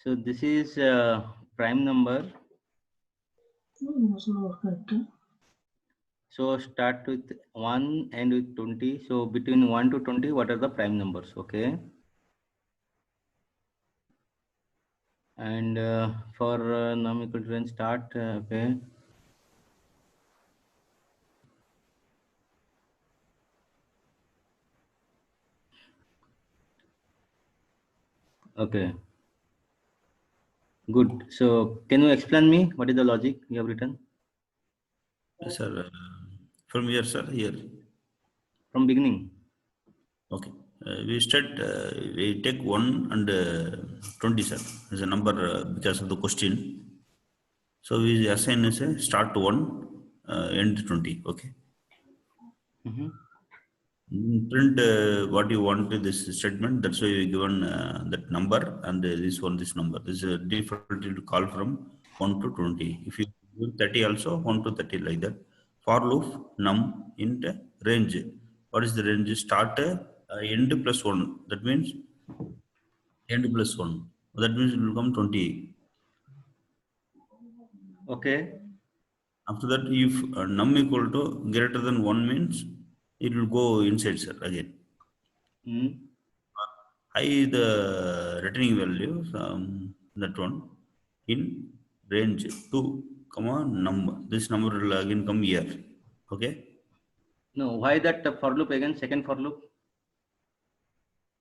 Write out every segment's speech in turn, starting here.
So this is prime number. So start with 1 and with 20. So between 1 to 20, what are the prime numbers? Okay. And for num equal to n start. Okay. Okay. Good. So can you explain me what is the logic you have written? Yes, sir. From here, sir, here. From beginning. Okay. We start, we take 1 and 20, sir, as a number because of the question. So we assign as a start 1, end 20. Okay. Mm-hmm. Print what you want to this statement. That's why we given that number and this number. This is default to call from 1 to 20. If you do 30 also, 1 to 30 like that. For loop num int range. What is the range? Start end plus 1. That means end plus 1. That means it will come 20. Okay. After that, if num equal to greater than 1 means it will go inside, sir, again. Mm. High the returning values, that one in range 2 comma number. This number will again come here. Okay. No, why that for loop again? Second for loop.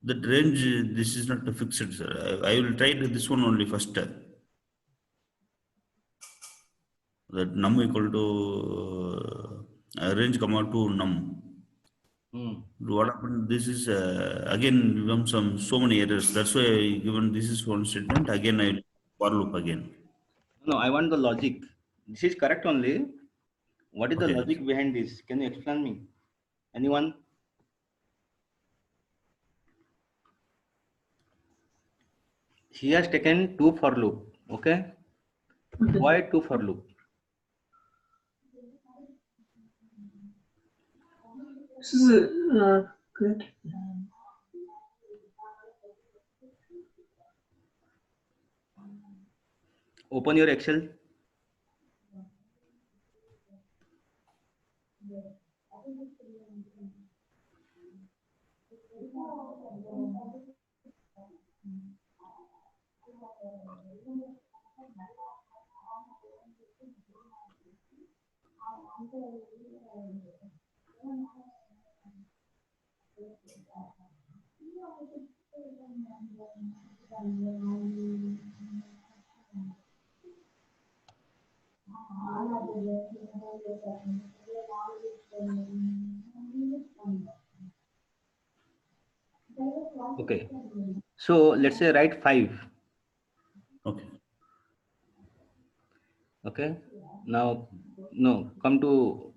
That range, this is not fixed, sir. I will try this one only first. That num equal to range comma to num. Mm. What happened? This is again become so many errors. That's why given this is one statement. Again I for loop again. No, I want the logic. This is correct only. What is the Okay. logic behind this? Can you explain me? Anyone? He has taken 2 for loop. Okay. Why 2 for loop? This is good. Open your Excel. Okay. So let's say write 5. Okay. Okay. Now, no, come to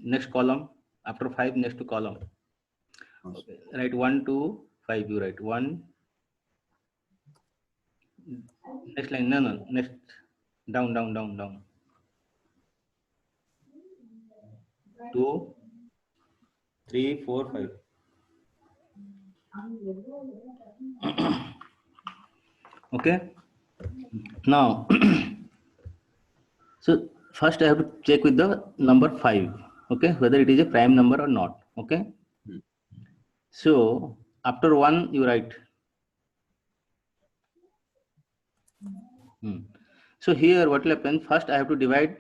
next column. After 5, next to column. Okay. Write 1 to 5. You write 1. Next line. No. Next. Down. 2, 3, 4, 5. Okay. Now, so first I have to check with the number 5. Okay, whether it is a prime number or not. Okay. So after 1 you write. So here what will happen? First I have to divide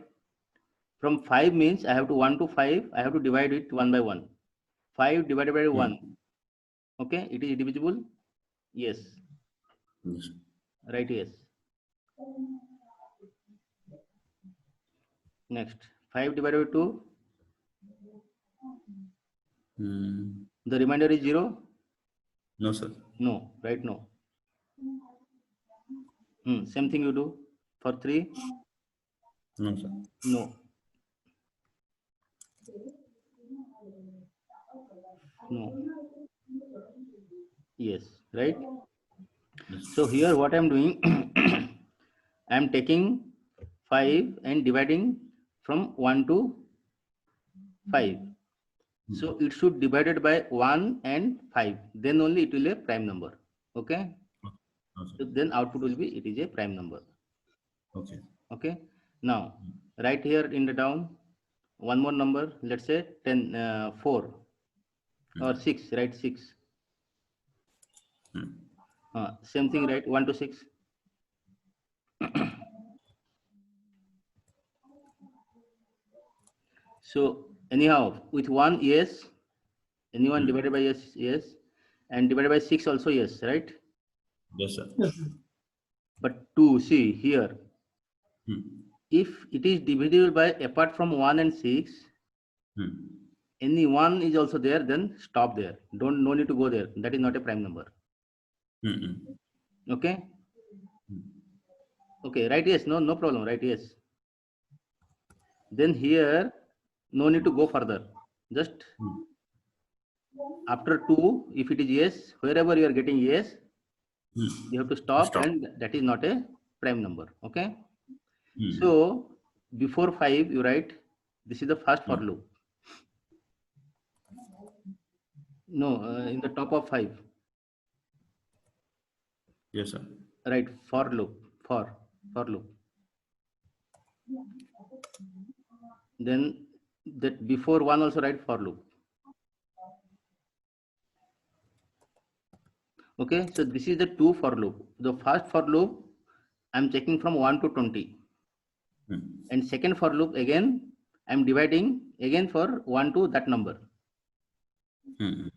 from 5 means I have to 1 to 5. I have to divide it 1 by 1. 5 divided by 1. Okay, it is divisible. Yes. Yes. Right. Yes. Next 5 divided by 2. The remainder is 0. No, sir. No. Right. No. Same thing you do for 3. No, sir. No. No. Yes. Right. Yes. So here what I am doing, I am taking 5 and dividing from 1 to 5. So it should divided by 1 and 5. Then only it will be a prime number. Okay. Okay. So then output will be, it is a prime number. Okay. Okay. Now, right here in the down, one more number, let's say 4 or 6, right? 6. Hmm. Same thing, right? 1 to 6. So anyhow, with 1, yes. Anyone divided by yes, yes. And divided by 6 also yes, right? Yes, sir. Yes, sir. But 2, see here, Hmm. if it is divisible by apart from 1 and 6, Hmm. any 1 is also there, then stop there. No need to go there. That is not a prime number. Hmm. Hmm. Okay? Hmm. Okay, right, yes, no problem, right, yes. Then here, no need to go further. Just Hmm. after 2, if it is yes, wherever you are getting yes, Hmm. you have to stop, Stop. and that is not a prime number. Okay? Hmm. So before 5, you write, this is the first for loop. No, in the top of 5, Yes, sir. right, for loop, for loop. Then that before 1 also write for loop. Okay, so this is the 2 for loop. The first for loop, I'm checking from 1 to 20. Hmm. And second for loop, again, I'm dividing again for 1 to that number. Hmm.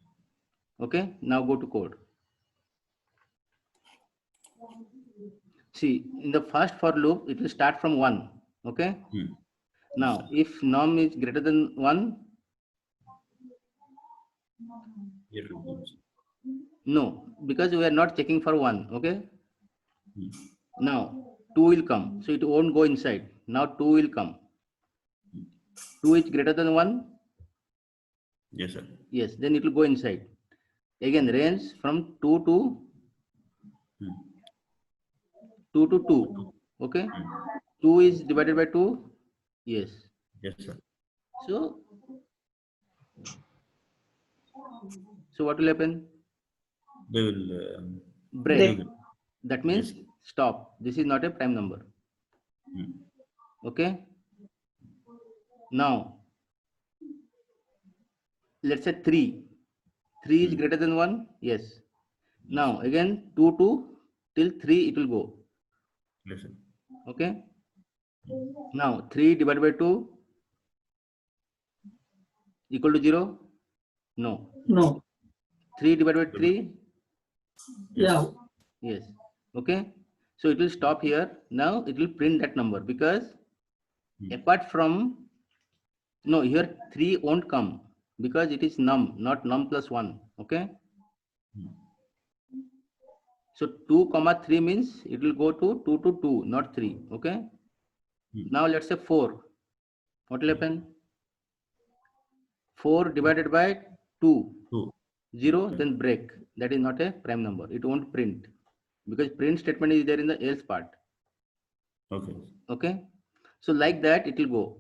Okay, now go to code. See, in the first for loop, it will start from 1. Okay. Hmm. Now, if num is greater than 1, Here it goes. no, because we are not checking for 1. Okay. Hmm. Now, 2 will come. So it won't go inside. Now 2 will come. 2 is greater than 1. Yes, sir. Yes, then it will go inside. Again, range from 2 to Hmm. 2 to 2. Okay. Hmm. 2 is divided by 2. Yes. Yes, sir. So what will happen? They will Break. Break. That means Yes. stop. This is not a prime number. Hmm. Okay. Now, let's say 3. 3 is greater than 1. Yes. Now, again, 2 till 3 it will go. Yes, sir. Okay. Now, 3 divided by 2 equal to 0? No. No. 3 divided by 3? Yeah. Yes. Okay. So it will stop here. Now it will print that number because apart from, no, here 3 won't come because it is num, not num plus 1. Okay. So 2 comma 3 means it will go to 2 to 2, not 3. Okay. Now let's say 4. What will happen? 4 divided by 2. 2. 0, then break. That is not a prime number. It won't print because print statement is there in the else part. Okay. Okay. So like that it will go.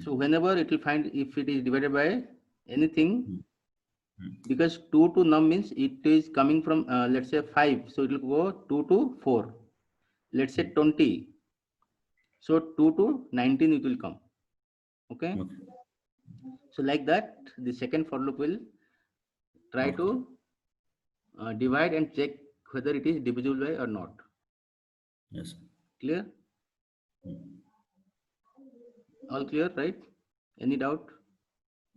So whenever it will find if it is divided by anything, because 2 to num means it is coming from let's say 5. So it will go 2 to 4. Let's say 20. So 2 to 19 it will come. Okay. Okay. So like that the second for loop will try to divide and check whether it is divisible by or not. Yes. Clear? All clear, right? Any doubt?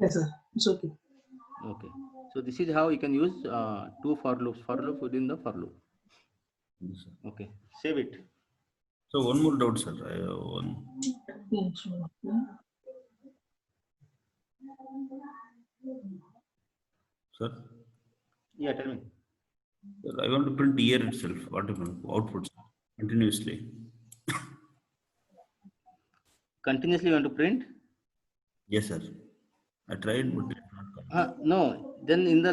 Yes, sir. It's okay. Okay. So this is how you can use two for loops within the for loop. Yes, sir. Okay. Save it. So one more doubt, sir. I have one. Sir, Yeah, tell me. sir, I want to print year itself. What outputs continuously? Continuously you want to print? Yes, sir. I tried, but it did not come. No. Then in the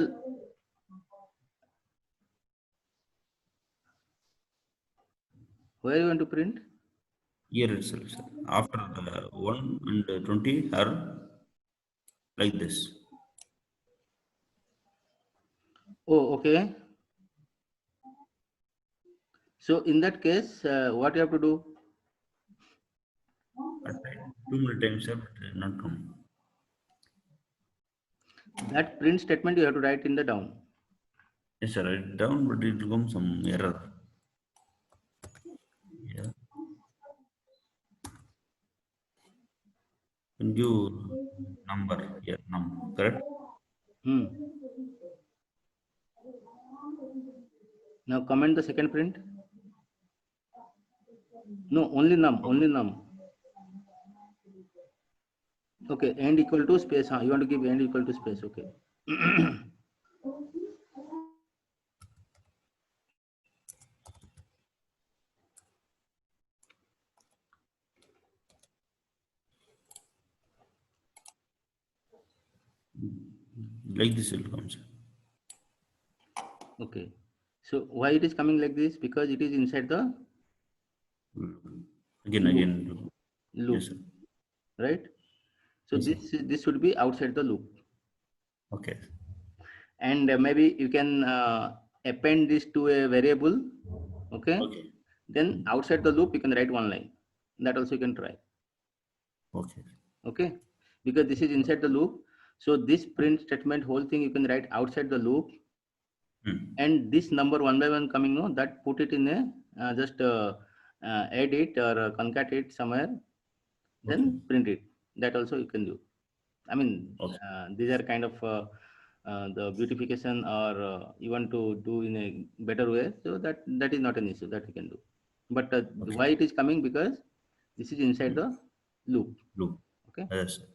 where you want to print? Year itself, sir. After 1 and 20 are like this. Oh, okay. So in that case, what you have to do? I tried too many times, sir, but not come. That print statement you have to write in the down. Yes, sir, write down, but it will come some error. Yeah. Can give number here, correct? Hmm. Now comment the second print. No, only num, only num. Okay, end equal to space. Huh? You want to give end equal to space. Okay. Like this will come, sir. Okay. So why it is coming like this? Because it is inside the Again. loop, Yes, sir. right? So Yes, sir. this should be outside the loop, Okay. and maybe you can append this to a variable. Okay. Okay. Then outside the loop you can write one line. That also you can try. Okay. Okay, because this is inside the loop. So this print statement whole thing you can write outside the loop, and this number one by one coming, no, that put it in a just add it or concatenate somewhere, then Okay. print it. That also you can do. I mean, Okay. these are kind of the beautification, or you want to do in a better way. So that is not an issue that you can do. But Okay. why it is coming? Because this is inside the loop. Loop. Okay. Yes, sir.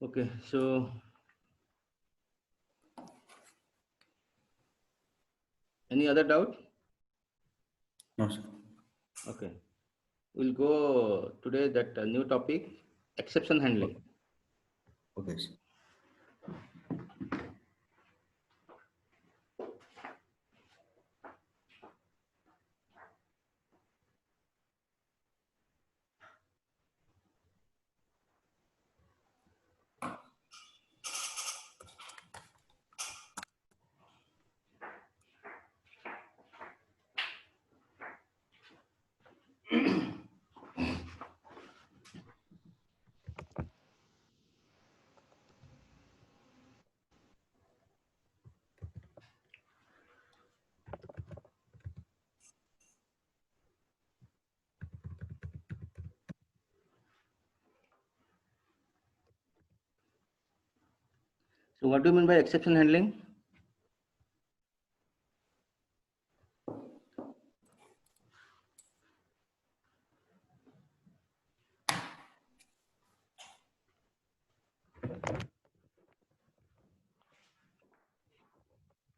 Okay. So any other doubt? No, sir. Okay. We'll go today that new topic, exception handling. Okay, sir. So what do you mean by exception handling?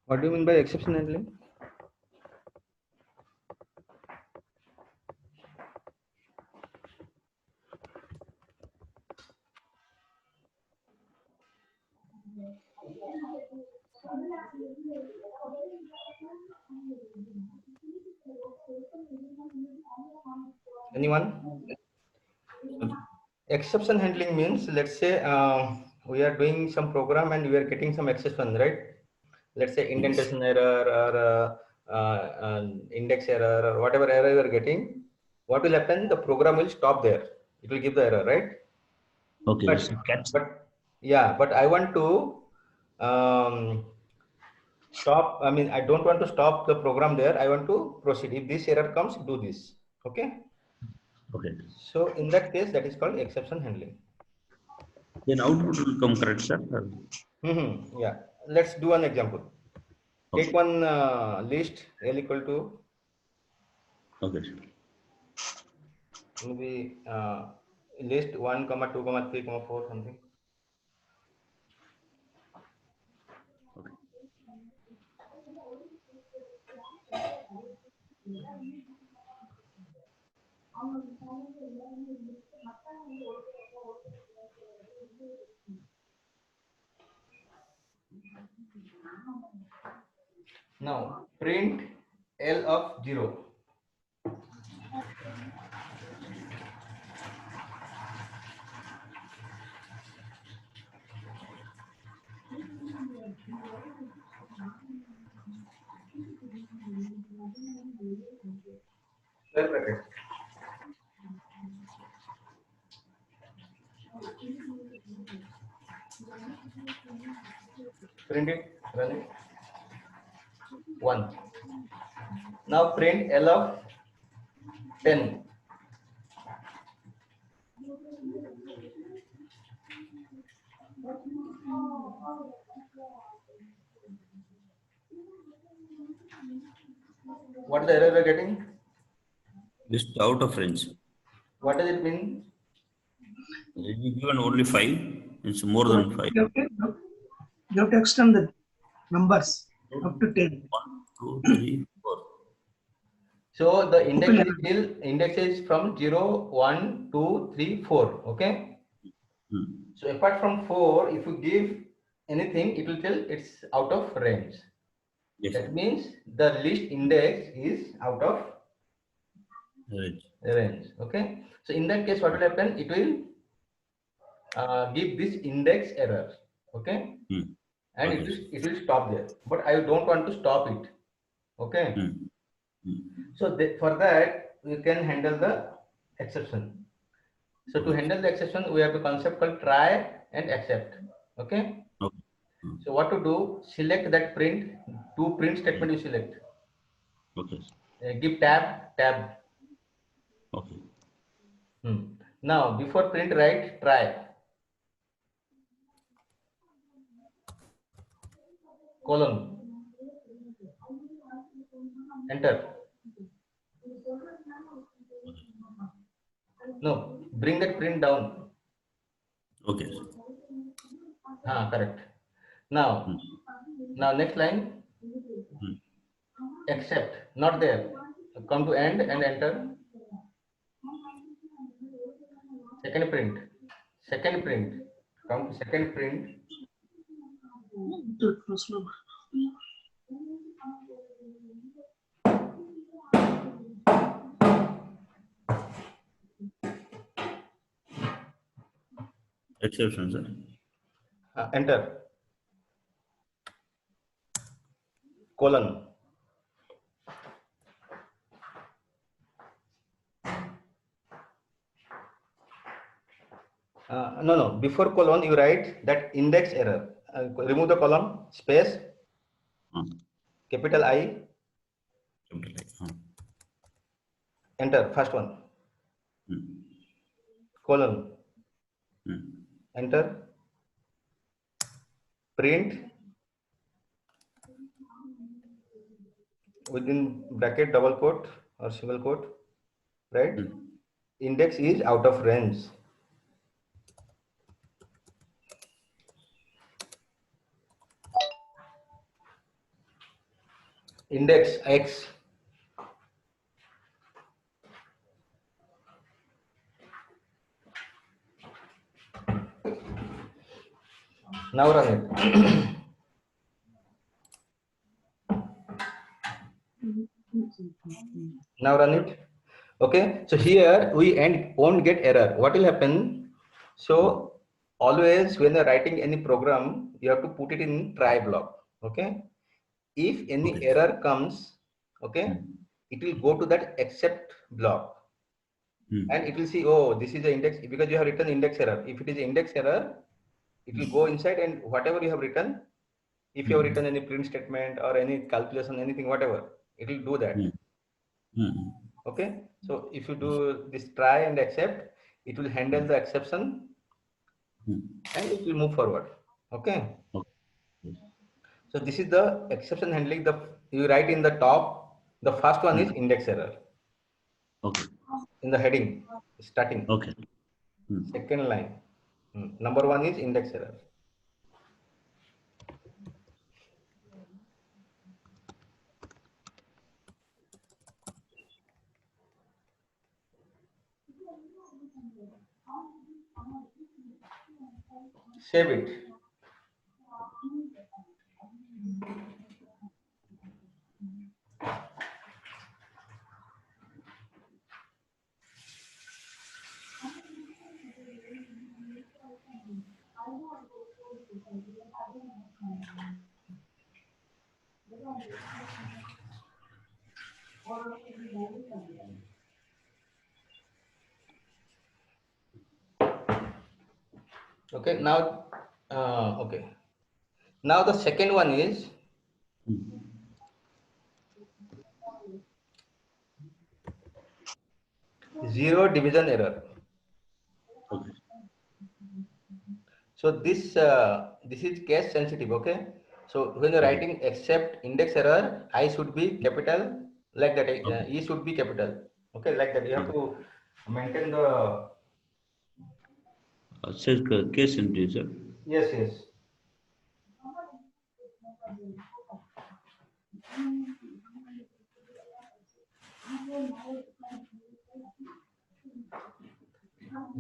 What do you mean by exception handling? Anyone? Exception handling means, let's say we are doing some program and we are getting some exception, right? Let's say indentation error or index error or whatever error you are getting. What will happen? The program will stop there. It will give the error, right? Okay. But, So catch. but I want to stop. I mean, I don't want to stop the program there. I want to proceed. If this error comes, do this. Okay. Okay. So in that case, that is called exception handling. Then output will come correct, sir. Yeah. Let's do an example. Okay. Take one list L equal to Okay, sir. maybe list 1, 2, 3, 4 something. Okay. Now print L of 0. square bracket. Print it, run it. 1. Now print L of 10. What is the error we are getting? List out of range. What does it mean? You given only 5. It's more than 5. You have to extend the numbers up to 10. 1, 2, 3, 4. So the index is from 0, 1, 2, 3, 4. Okay. So apart from 4, if you give anything, it will tell it's out of range. Yes. That means the list index is out of range. Okay. So in that case, what will happen? It will give this index error. Okay. And Okay. it will stop there. But I don't want to stop it. Okay. So for that, we can handle the exception. So to handle the exception, we have a concept called try and except. Okay. Okay. So what to do? Select that print. Two print statement you select. Okay. Give tab. Okay. Now before print write try. Colon. Enter. No, bring that print down. Okay. Correct. Now next line. Except, not there. Come to end and enter. Second print. Come to second print. Exception, sir. Enter. Colon. No. Before colon, you write that index error. Remove the column, space, capital I. Enter. First one. Colon. Enter. Print. Within bracket, double quote or single quote. Right? Index is out of range. Index X. Now run it. Now run it. Okay. So here we won't get error. What will happen? So always when you're writing any program, you have to put it in try block. Okay. If any error comes, okay, it will go to that except block. And it will see, oh, this is the index, because you have written index error. If it is index error, it will go inside and whatever you have written, if you have written any print statement or any calculation, anything, whatever, it will do that. Okay. So if you do this try and accept, it will handle the exception and it will move forward. Okay. So this is the exception handling. You write in the top, the first one is index error. Okay. In the heading, starting. Okay. Second line. Number 1 is index error. Save it. Okay, now, okay. Now the second one is zero division error. Okay. So this is case sensitive. Okay. So when you're Okay. writing except index error, I should be capital like that. E should be capital. Okay, like that. You have to maintain the Says case sensitive, sir. yes, yes.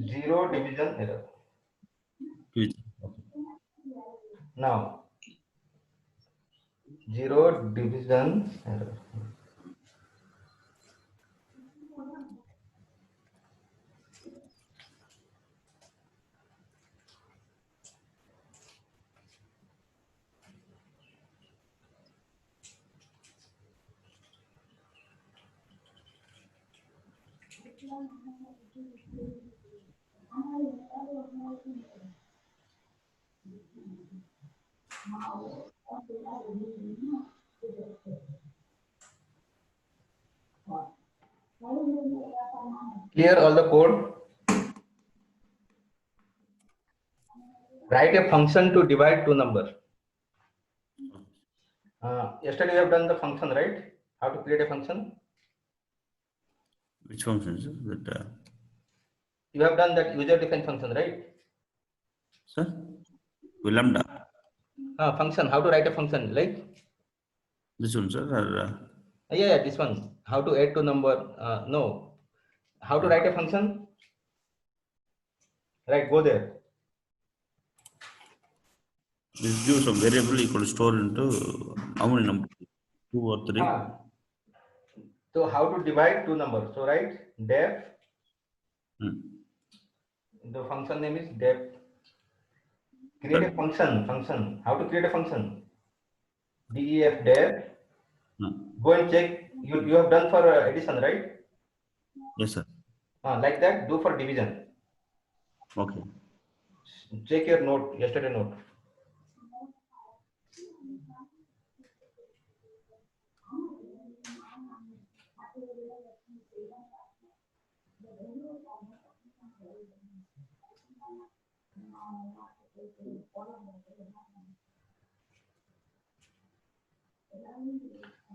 Zero division error. Okay. Now zero division error. Clear all the code. Write a function to divide two numbers. Yesterday you have done the function, right? How to create a function? Which function, sir? That, You have done that user defined function, right? sir? Lambda. Function. How to write a function? Like This one, sir? Or, yeah, this one. How to add to number? No. How to write a function? Right. Go there. this gives some variable equal to store into how many numbers? 2 or 3? So how to divide two numbers? So right, def. The function name is def. Create a function. How to create a function? Def def. Go and check. You have done for addition, right? Yes, sir. Like that. Do for division. Okay. Check your note. Yesterday note.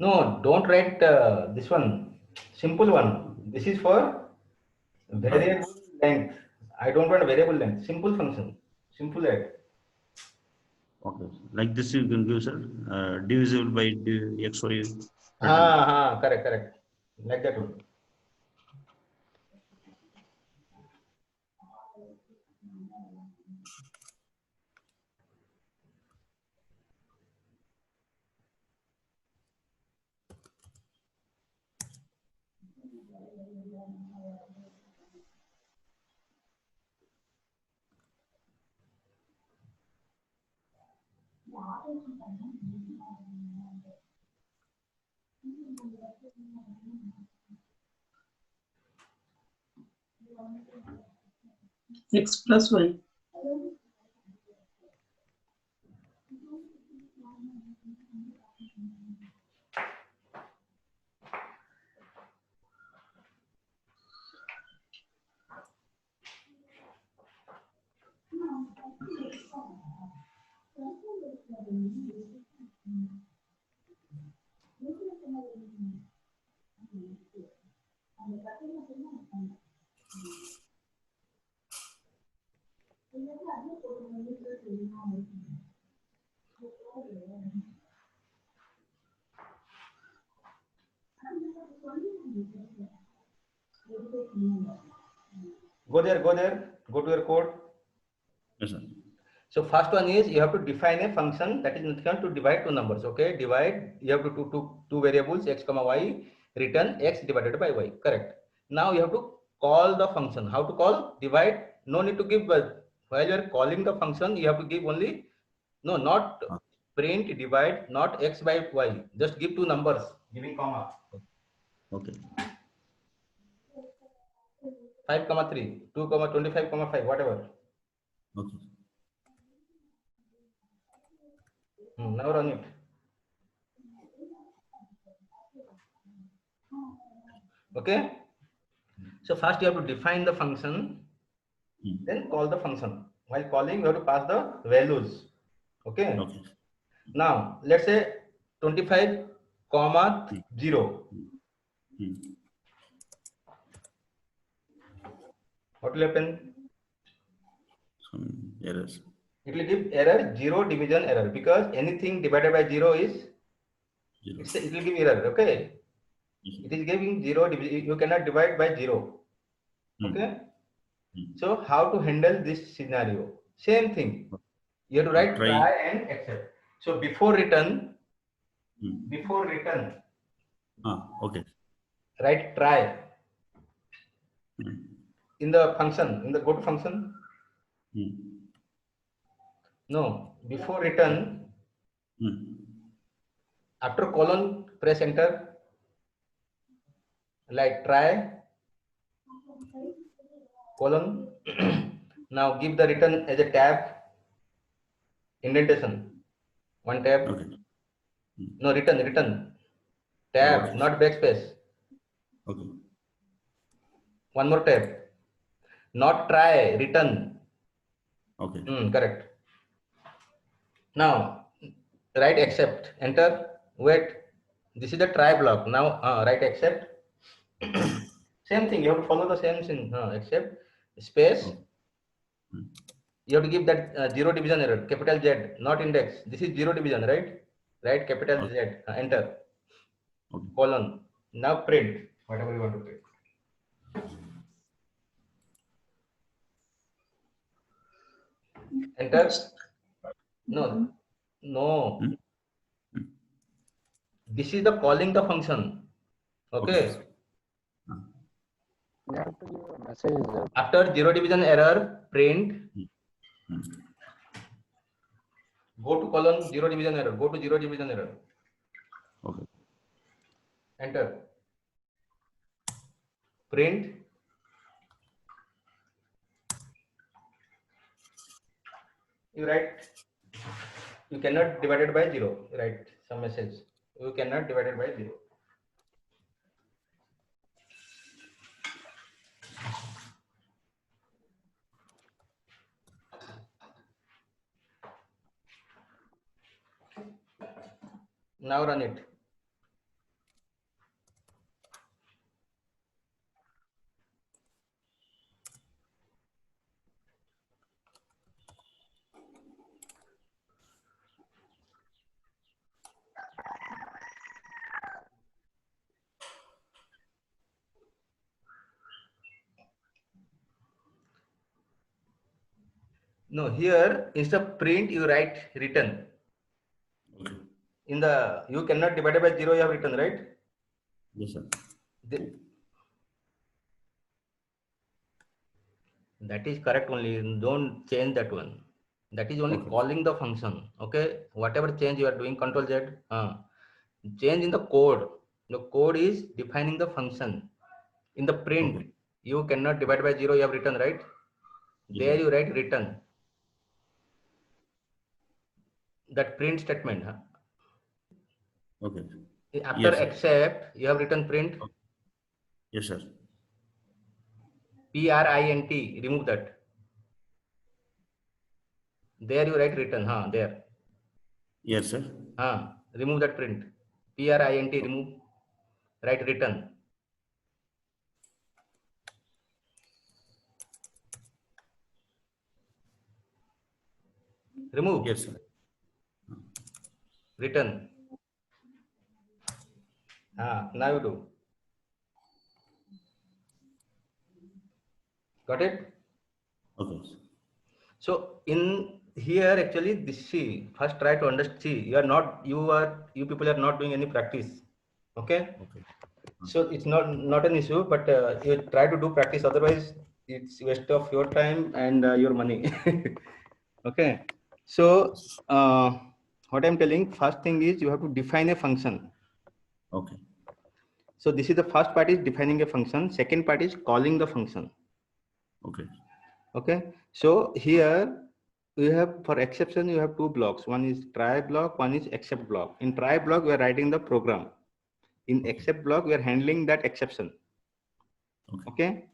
No, don't write this one. Simple one. This is for variable length. I don't want variable length. Simple function. Simple add. Okay. Like this you can give, sir. Divisible by x, y. Correct, correct. Like that one. X plus Y. Go there, go there. Go to your code. Yes, sir. So first one is you have to define a function that is nothing to divide two numbers. Okay, divide. You have to do two variables x comma y. Return x divided by y. Correct. Now you have to call the function. How to call? Divide. No need to give. While you are calling the function, you have to give only. No, not print divide. Not x by y. Just give two numbers. Giving comma. Okay. 5 comma 3, 2 comma 25 comma 5, whatever. Okay. Now run it. Okay. So first you have to define the function, then call the function. While calling, you have to pass the values. Okay. Okay. Now let's say 25, comma 0. Hmm. What will happen? Some errors. It will give error, 0 division error, because anything divided by 0 is, 0. it will give error. Okay. Mhm. It is giving 0 division. You cannot divide by 0. Okay. So how to handle this scenario? Same thing. You have to write Try. try and accept. So before return, Okay. write try Hmm. in the function, in the go to function. No, before return, after colon, press enter. Like try colon. Now give the return as a tab, indentation, one tab. Okay. No, return tab, Okay. not backspace. Okay. One more tab, not try, return. Okay. Correct. Now write accept, enter. Wait, this is the try block. Now write accept. Same thing, you have to follow the same thing. Accept space. You have to give that 0 division error, capital Z, not index. This is 0 division, right? Right, capital Z, enter. Okay. Colon. Now print whatever you want to print. Enter. No. This is the calling the function. Okay. You have to give a message. After 0 division error, print. Go to colon 0 division error. Go to 0 division error. Okay. Enter. Print. You write. You cannot divide it by 0. Write some message. You cannot divide it by 0. Now run it. No, here instead of print, you write return. Okay. In the you cannot divide by 0, you have written, right? Yes, sir. That is correct only. Don't change that one. That is only calling the function. Okay. Whatever change you are doing, Control Z. Change in the code. The code is defining the function. In the print, you cannot divide by 0, you have written, right? There you write return. That print statement. Okay. After Yes, sir. accept, you have written print. Yes, sir. print, remove that. There you write return. There. Yes, sir. Remove that print. print, remove. Write return. Remove. Yes, sir. Return. Now you do. Got it? Okay. So in here actually this, see, first try to understand. See, you people are not doing any practice. Okay. So it's not an issue, but you try to do practice. Otherwise, it's waste of your time and your money. Okay. So what I'm telling, first thing is you have to define a function. Okay. So this is the first part is defining a function. Second part is calling the function. Okay. Okay. So here we have, for exception, you have two blocks. One is try block, one is except block. In try block, we are writing the program. In Okay. except block, we are handling that exception. Okay. Okay.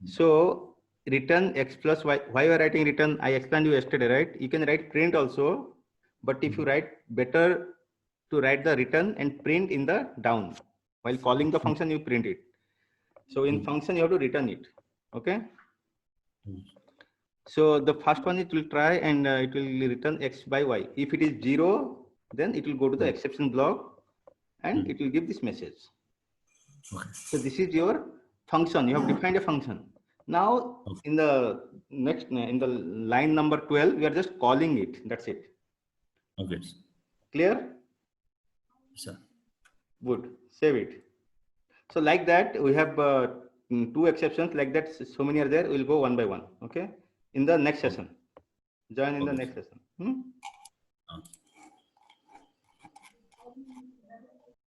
So return x plus y. Why we are writing return? I explained you yesterday, right? You can write print also, but if you write, better to write the return and print in the down. While calling the function, you print it. So in function, you have to return it. Okay. So the first one, it will try and it will return x by y. If it is 0, then it will go to the exception block and it will give this message. Okay. So this is your function. You have defined a function. Now in the next, in the line number 12, we are just calling it. That's it. Okay. Clear? Sir. Good. Save it. So like that, we have two exceptions like that. So many are there. We'll go one by one. Okay. In the next session. Join in the Okay. next session.